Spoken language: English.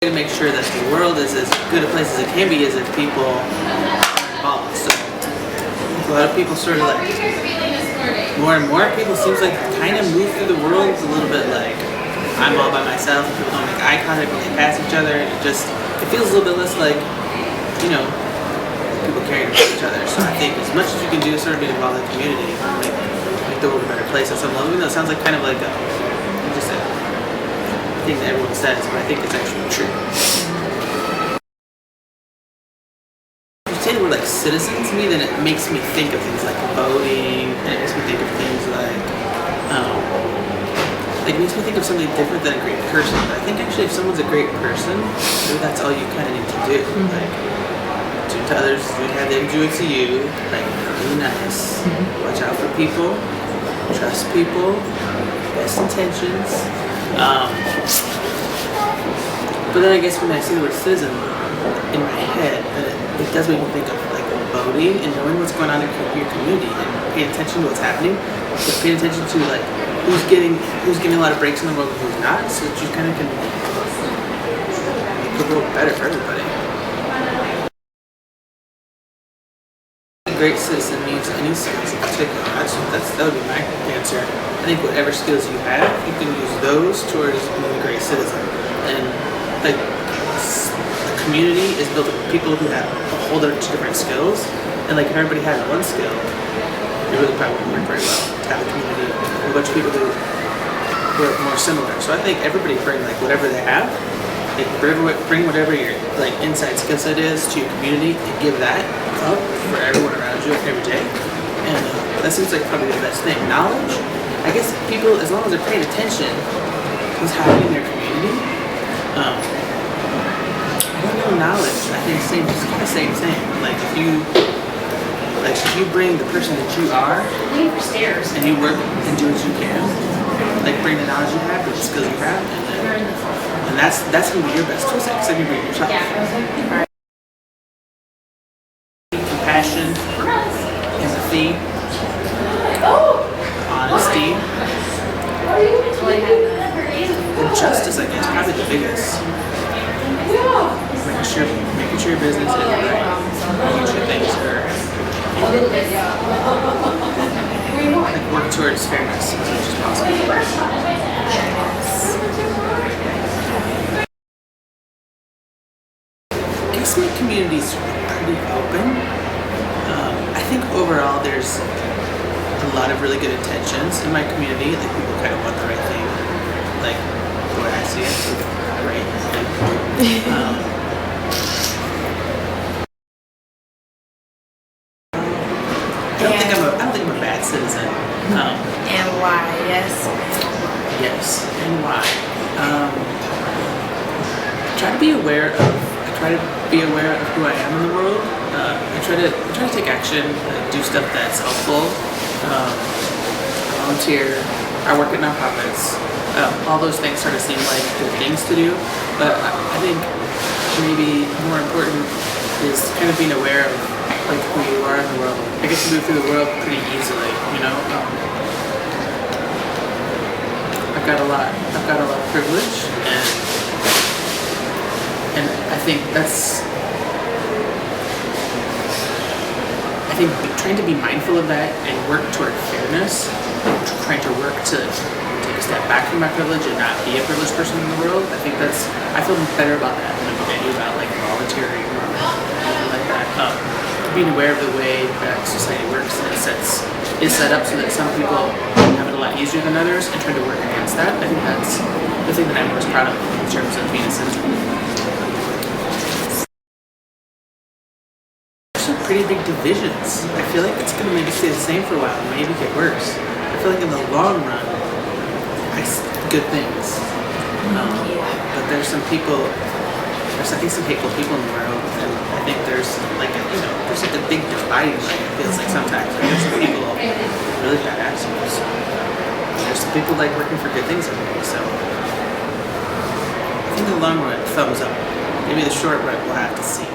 To make sure that the world is as good a place as it can be is if people are involved. So a lot of people sort of like, more and more people seems like kind of move through the world a little bit like, I'm all by myself, people don't make eye contact when they pass each other, and it feels a little bit less like, people caring about each other. So I think as much as you can do to sort of be involved in the community, make the world a better place at some level, even though it sounds like kind of like just a thing that everyone says, but I think it's actually true. If you say the word like citizen to me, then it makes me think of things like voting, and it makes me think of things like it makes me think of something different than a great person. But I think actually if someone's a great person, maybe that's all you kind of need to do. Like, do to others as you have them do it to you. Like, be nice, watch out for people, trust people, best intentions. But then I guess when I see the word citizen in my head, it does make me think of like voting and knowing what's going on in your community and paying attention to what's happening. But paying attention to like who's getting a lot of breaks in the world and who's not, so that you kind of can make the world better for everybody. A great citizen needs any skills in particular. That would be my answer. I think whatever skills you have, you can use those towards being a great citizen. And like a community is built of people who have a whole bunch of different skills, and like if everybody had one skill, it really probably wouldn't work very well to have a community with a bunch of people who were more similar. So I think everybody bring like whatever they have, like bring whatever your like inside skill set is to your community and give that up for everyone around you every day. And that seems like probably the best thing. Knowledge, I guess people, as long as they're paying attention to what's happening in their community, I don't know, knowledge, I think it's kind of same thing. Like if you bring the person that you are and you work and do what you can, like bring the knowledge you have, the skills you have, and that's going to be your best tool set, because then you bring yourself. Compassion, empathy, honesty, and justice, I guess, probably the biggest. Making sure your business is right, making sure things are like work towards fairness as much as possible. I guess my community's pretty open. I think overall there's a lot of really good intentions in my community. Like people kind of want the right thing, like the way I see it, right? I don't think I'm a bad citizen. And why? Yes. Yes, and why? I try to be aware of who I am in the world. I try to take action, do stuff that's helpful. I volunteer. I work at nonprofits. All those things sort of seem like good things to do, but I think maybe more important is kind of being aware of like who you are in the world. I guess you move through the world pretty easily, I've got a lot of privilege, and I think trying to be mindful of that and work toward fairness, trying to work to take a step back from my privilege and not be a privileged person in the world. I feel better about that than I do about like volunteering or anything like that. Being aware of the way that society works and is set up so that some people have it a lot easier than others, and trying to work against that. I think that's the thing that I'm most proud of in terms of being a citizen. There's some pretty big divisions. I feel like it's going to maybe stay the same for a while, and maybe get worse. I feel like in the long run, I see good things. But there's some hateful people in the world, and I think there's like a big dividing line. It feels like sometimes there's some people with really bad attitudes. There's some people like working for good things every day. So I think in the long run, thumbs up. Maybe the short run, we'll have to see.